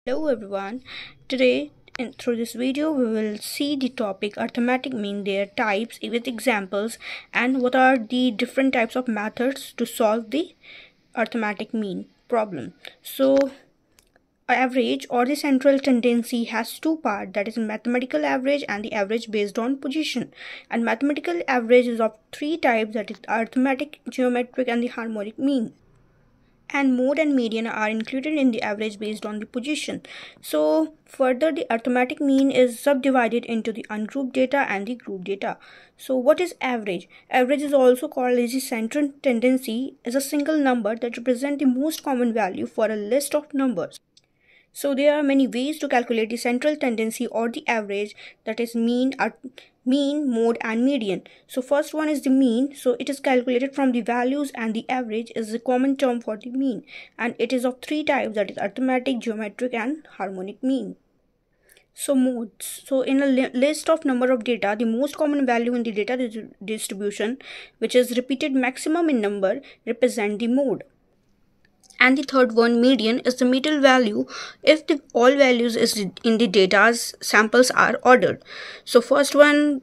Hello everyone. Today through this video we will see the topic arithmetic mean, their types with examples, and what are the different types of methods to solve the arithmetic mean problem. So average or the central tendency has two parts, that is mathematical average and the average based on position. And mathematical average is of three types, that is arithmetic, geometric and the harmonic mean. And mode and median are included in the average based on the position. So further, the arithmetic mean is subdivided into the ungrouped data and the grouped data. So what is average? Average is also called as the central tendency, is a single number that represents the most common value for a list of numbers. So there are many ways to calculate the central tendency or the average, that is mean, mode and median. So first one is the mean. So it is calculated from the values, and the average is the common term for the mean, and it is of three types, that is arithmetic, geometric and harmonic mean. So modes. So in a list of number of data, the most common value in the data distribution, which is repeated maximum in number, represent the mode. And the third one, median, is the middle value if all values is in the data's samples are ordered. So first one,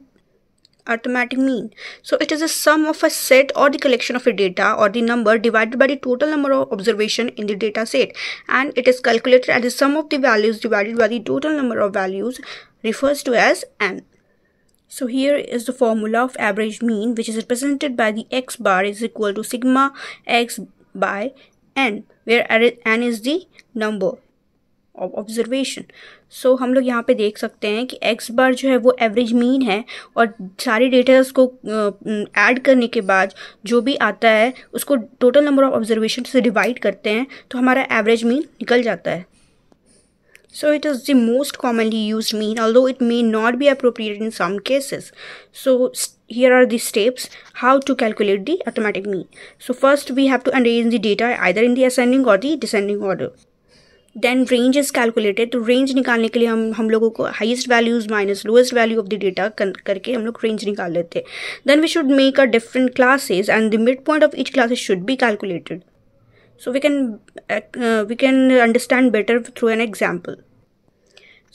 arithmetic mean. So it is a sum of a set or the collection of a data or the number divided by the total number of observation in the data set, and it is calculated as the sum of the values divided by the total number of values, refers to as n. So here is the formula of average mean, which is represented by the x bar is equal to sigma x by n, where n is the number of observation. So हम लोग यहाँ पे देख सकते हैं कि x बार जो है वो एवरेज मीन है, और सारे डेटास को ऐड करने के बाद जो भी आता है उसको टोटल नंबर ऑफ ऑब्जर्वेशन से डिवाइड करते हैं तो हमारा एवरेज मीन निकल जाता है. So it is the most commonly used mean, although it may not be appropriate in some cases. So here are the steps how to calculate the arithmetic mean. So first we have to arrange the data either in the ascending or the descending order. Then range is calculated. तो range निकालने के लिए हम लोगों को highest values minus lowest value of the data करके हम लोग range निकाल लेते हैं. Then we should make a different classes, and the midpoint of each class should be calculated. So we can understand better through an example.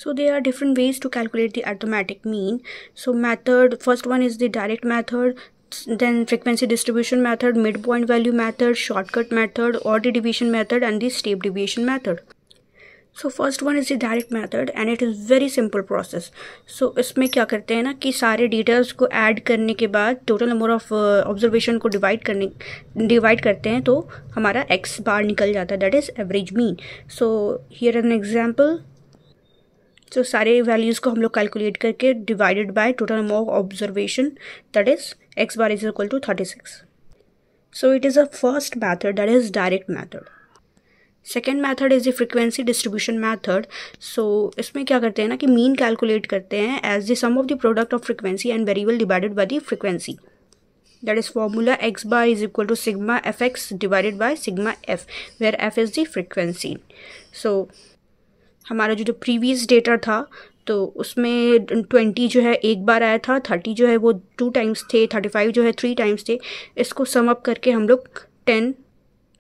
So there are different ways to calculate the arithmetic mean. So method, first one is the direct method, then frequency distribution method, midpoint value method, shortcut method, or the division method, and the step deviation method. So first one is the direct method, and it is very simple process. So इसमें क्या करते हैं ना कि सारे details को add करने के बाद total number of observation को divide करते हैं तो हमारा x bar निकल जाता है, that is average mean. So here is an example. So सारे values को हम लोग calculate करके divided by total number of observation, that is x bar is equal to 36. So it is a first method, that is direct method. Second method is the frequency distribution method. So इसमें क्या करते हैं ना कि mean calculate करते हैं as the sum of the product of frequency and variable divided by the frequency. That is formula x bar is equal to sigma fx divided by sigma f, where f is the frequency. So हमारा जो previous data था तो उसमें 20 जो है एक बार आया था, 30 जो है वो 2 टाइम्स थे, 35 जो है 3 टाइम्स थे. इसको सम अप करके हम लोग 10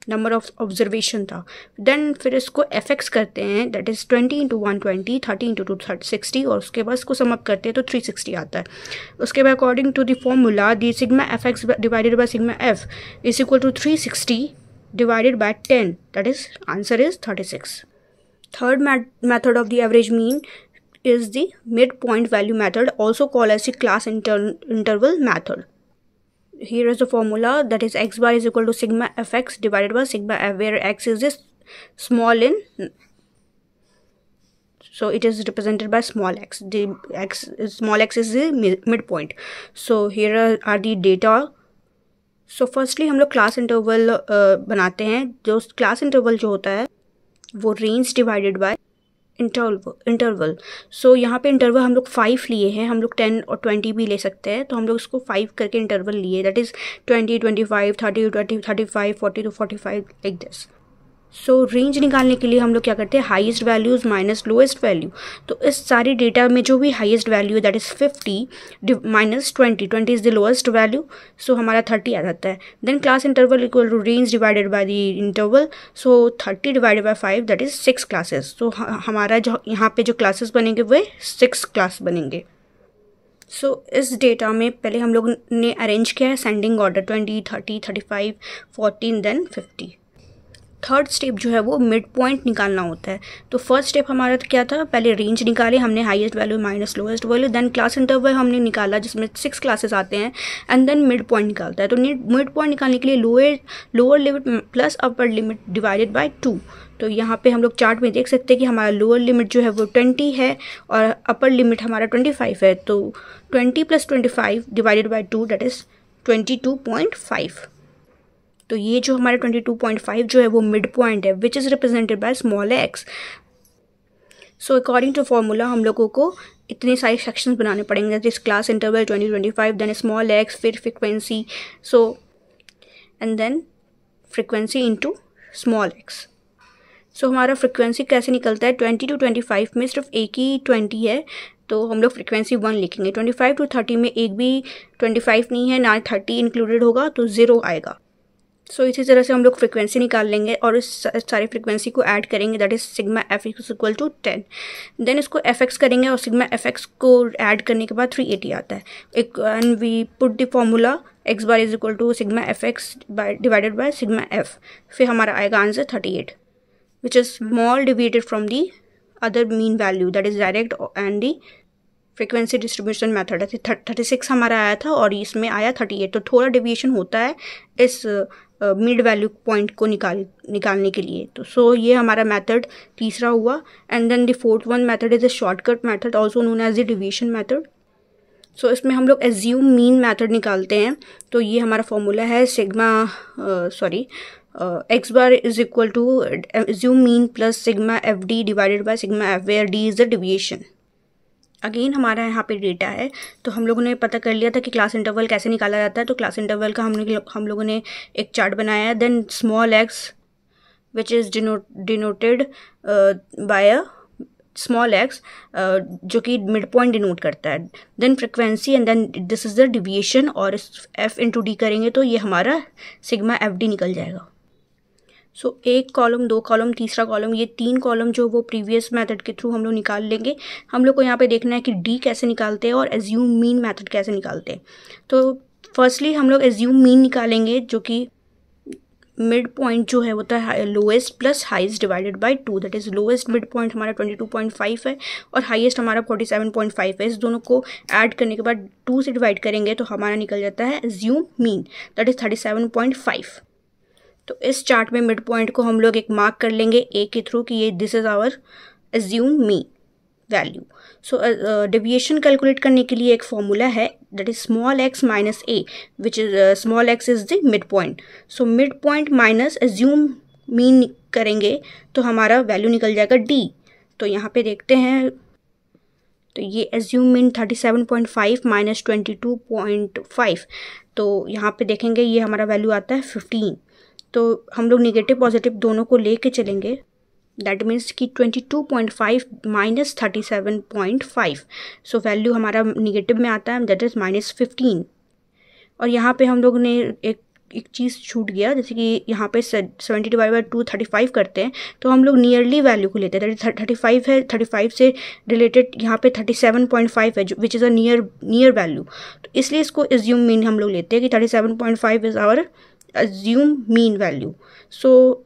नंबर ऑफ ऑब्जर्वेशन था. देन फिर इसको एफ करते हैं, दैट इज़ 20 इंटू 120, 30 इंटू 260, और उसके बाद इसको सम अप करते हैं तो 360 आता है. उसके बाद according to the formula the sigma F X divided by sigma F is equal to 360 divided by 10, that is answer is 36. Third method of the average mean is the midpoint value method, also called as the class interval method. Here is the formula, that is x bar is equal to sigma fx divided by sigma f, where x is this small n, so it is represented by small x. Small x is the midpoint. So here are the data. So firstly हम लोग class interval बनाते हैं. जो class interval जो होता है वो range divided bye interval. सो यहाँ पे इंटरवल हम लोग 5 लिए हैं, हम लोग 10 और 20 भी ले सकते हैं, तो हम लोग इसको 5 करके इंटरवल लिए, that is 20, 25, 30, 35, 40 to 45 like this. So range निकालने के लिए हम लोग क्या करते हैं, highest values minus lowest value. तो इस सारी डेटा में जो भी हाईएस्ट वैल्यू है that is 50 minus 20 is the lowest value, so हमारा 30 आ जाता है। Then class interval equal to range divided by the interval, so 30 divided by 5 that is 6 classes. तो हमारा जो यहाँ पे जो क्लासेस बनेंगे वे 6 क्लास बनेंगे। सो इस डेटा में पहले हम लोग ने अरेंज किया है sending order 20, 30, 35, 14 then 50। Third step जो है वो मिड पॉइंट निकालना होता है। तो फर्स्ट स्टेप हमारा क्या था, पहले रेंज निकाले हमने, highest value minus lowest value, then class interval हमने निकाला जिसमें 6 क्लासेस आते हैं, एंड देन मिड पॉइंट निकालता है। तो मिड पॉइंट निकालने के लिए lower limit plus upper limit divided by 2। तो यहाँ पे हम लोग चार्ट में देख सकते हैं कि हमारा लोअर लिमिट जो है वो 20 है और अपर लिमिट हमारा 25 है। तो 20 plus 25 divided by 2 that is 22.5। तो ये जो हमारा 22.5 जो है वो मिड पॉइंट है which is represented by small x. So according to formula हम लोगों को इतने सारे सेक्शंस बनाने पड़ेंगे, this class interval 20-25, then small x, फिर frequency, so and then frequency into small x. So हमारा फ्रिक्वेंसी कैसे निकलता है, 20 to 25 में सिर्फ एक ही 20 है तो हम लोग फ्रिक्वेंसी 1 लिखेंगे। 25 to 30 में एक भी 25 नहीं है, ना 30 इंक्लूडेड होगा तो 0 आएगा। सो इसी तरह से हम लोग फ्रिक्वेंसी निकाल लेंगे और इस सारी फ्रिक्वेंसी को ऐड करेंगे, that is sigma F X equal to 10। Then इसको एफ एक्स करेंगे और सिग्मा एफ एक्स को ऐड करने के बाद 380 आता है। And we put the formula X bar is equal to sigma F X divided by sigma F, फिर हमारा आएगा answer 38 which is small deviated from the other mean value that is direct and the frequency distribution method. 36 हमारा आया था और इसमें आया 38, तो थोड़ा डेविएशन होता है इस मिड वैल्यू पॉइंट को निकालने के लिए। तो सो ये हमारा मेथड तीसरा हुआ। And then the fourth one method is a shortcut method also known as the deviation method. So इसमें हम लोग एज्यूम मीन मेथड निकालते हैं। तो ये हमारा फॉर्मूला है sigma X bar is equal to assume mean plus sigma F D divided by sigma F, where D is the deviation. Again हमारा यहाँ पे डेटा है, तो हम लोगों ने पता कर लिया था कि क्लास इंटरवल कैसे निकाला जाता है। तो क्लास इंटरवल का हम लोगों ने एक चार्ट बनाया है। Then small X which is denoted by a small X जो कि मिड पॉइंट डिनोट करता है। Then frequency and then this is the deviation, और एफ इंटू डी करेंगे तो ये हमारा सिग्मा एफ डी निकल जाएगा। सो एक कॉलम, दो कॉलम, तीसरा कॉलम, ये 3 कॉलम जो वो प्रीवियस मेथड के थ्रू हम लोग निकाल लेंगे। हम लोग को यहाँ पे देखना है कि डी कैसे निकालते हैं और एज्यूम मीन मेथड कैसे निकालते हैं। तो फर्स्टली हम लोग एज्यूम मीन निकालेंगे जो कि मिड पॉइंट जो है होता है lowest plus highest divided by 2, that is lowest mid point हमारा 22.5 है और हाईएस्ट हमारा 47.5 है। इस दोनों को ऐड करने के बाद 2 से डिवाइड करेंगे तो हमारा निकल जाता है एज्यूम मीन दैट इज 37.5। तो इस चार्ट में मिड पॉइंट को हम लोग एक मार्क कर लेंगे ए के थ्रू कि ये this is our assume mean value. So deviation calculate करने के लिए एक फॉर्मूला है that is small X minus A which is small X is the mid point. So mid point minus assume mean करेंगे तो हमारा वैल्यू निकल जाएगा डी। तो यहाँ पे देखते हैं, तो ये एज्यूम मीन 37.5 माइनस 22.5, तो यहाँ पे देखेंगे ये हमारा वैल्यू आता है 15। तो हम लोग नेगेटिव पॉजिटिव दोनों को लेके चलेंगे, दैट मीन्स कि 22.5 माइनस 37.5, सो वैल्यू हमारा नेगेटिव में आता है दैट इज़ माइनस 15। और यहाँ पे हम लोग ने एक चीज़ छूट गया, जैसे कि यहाँ पे 70 डिवाइड बाई 2 35 करते हैं तो हम लोग नियरली वैल्यू को लेते हैं। 35 है, 35 से रिलेटेड यहाँ पे 37.5 है which is a near value, तो इसलिए इसको एज्यूम मीन हम लोग लेते हैं कि 37.5 is our assume mean value. So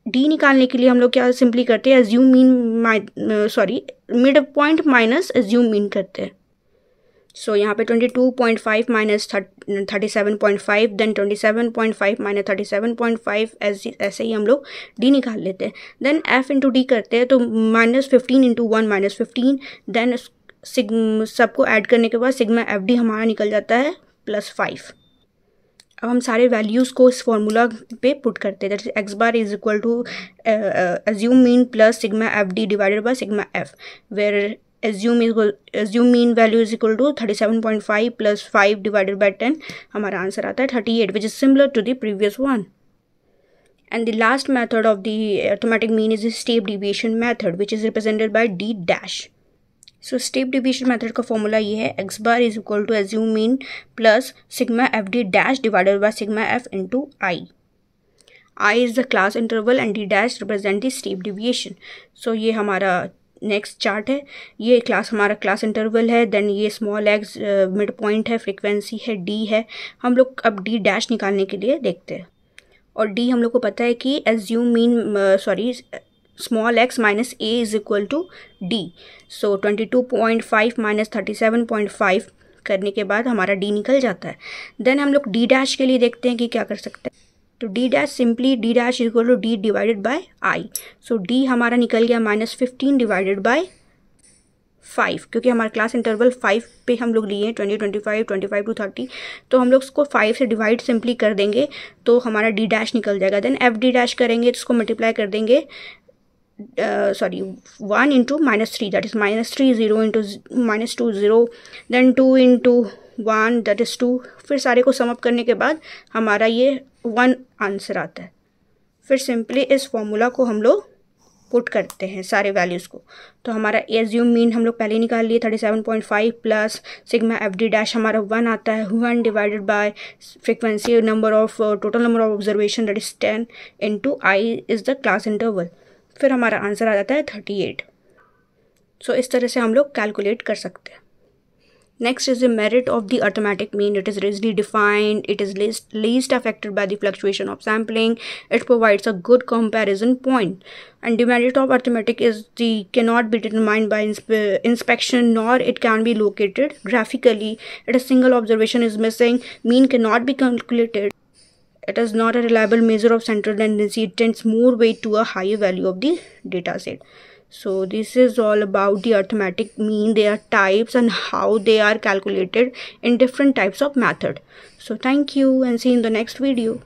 D निकालने के लिए हम लोग क्या सिंपली करते हैं, assume mean mid point minus assume mean करते हैं। सो यहाँ पे 22.5 माइनस 37.5, देन 27.5 माइनस 37.5, ऐसे ही हम लोग डी निकाल लेते हैं। देन एफ इंटू डी करते हैं तो माइनस 15 इंटू 1 माइनस 15, देन सबको ऐड करने के बाद सिग्मा एफ डी हमारा निकल जाता है +5। अब हम सारे वैल्यूज़ को इस फॉर्मूला पे पुट करते हैं, that is X bar is equal to assume mean plus sigma F D divided by sigma F, where assume mean value is equal to 37.5 plus 5 divided by 10, हमारा आंसर आता है 38 which is similar to the previous one. And the last method of the arithmetic mean is the step deviation method, which is represented by d dash. So step deviation method का formula ये है, x bar is equal to assume mean plus sigma f d dash divided by sigma f into I. I is the class interval and d dash represent the step deviation. So ये हमारा next chart है, ये class हमारा class interval है, then ये small x mid point है, frequency है, D है. हम लोग अब डी डैश निकालने के लिए देखते हैं. और डी हम लोग को पता है कि assume mean small X minus A is equal to D. So 22.5 minus 37.5 करने के बाद हमारा डी निकल जाता है. देन हम लोग डी डैश के लिए देखते हैं कि क्या कर सकते हैं. तो D dash simply D dash is equal to D divided by I. So D हमारा निकल गया -15 डिवाइडेड बाय 5, क्योंकि हमारा क्लास इंटरवल 5 पे हम लोग लिए हैं, 20, 25, 25 to 30. तो हम लोग उसको 5 से डिवाइड सिंपली कर देंगे तो हमारा डी डैश निकल जाएगा. देन एफ डी डैश करेंगे तो उसको मल्टीप्लाई कर देंगे 1 into -3, that is -3, 0 into -2 0, then 2 into 1 that is 2. फिर सारे को समअप करने के बाद हमारा ये 1 आंसर आता है. फिर सिंपली इस फॉर्मूला को हम लोग पुट करते हैं सारे वैल्यूज़ को. तो हमारा एज्यूम मीन हम लोग पहले निकाल लिए 37.5 plus sigma F D dash हमारा 1 आता है. 1 divided by frequency number of total number of observation that is 10 into I is the class interval. फिर हमारा आंसर आ जाता है 38. सो इस तरह से हम लोग कैलकुलेट कर सकते हैं. Next is the merit of the arithmetic mean. It is easily defined. It is least affected by the fluctuation of sampling. It provides a good comparison point. And the merit of arithmetic is cannot be determined by inspection, nor it can be located graphically. If a single observation is missing, mean cannot be calculated. It is not a reliable measure of central tendency. It tends more weight to a higher value of the data set. So this is all about the arithmetic mean, their types and how they are calculated in different types of method. So thank you and see you in the next video.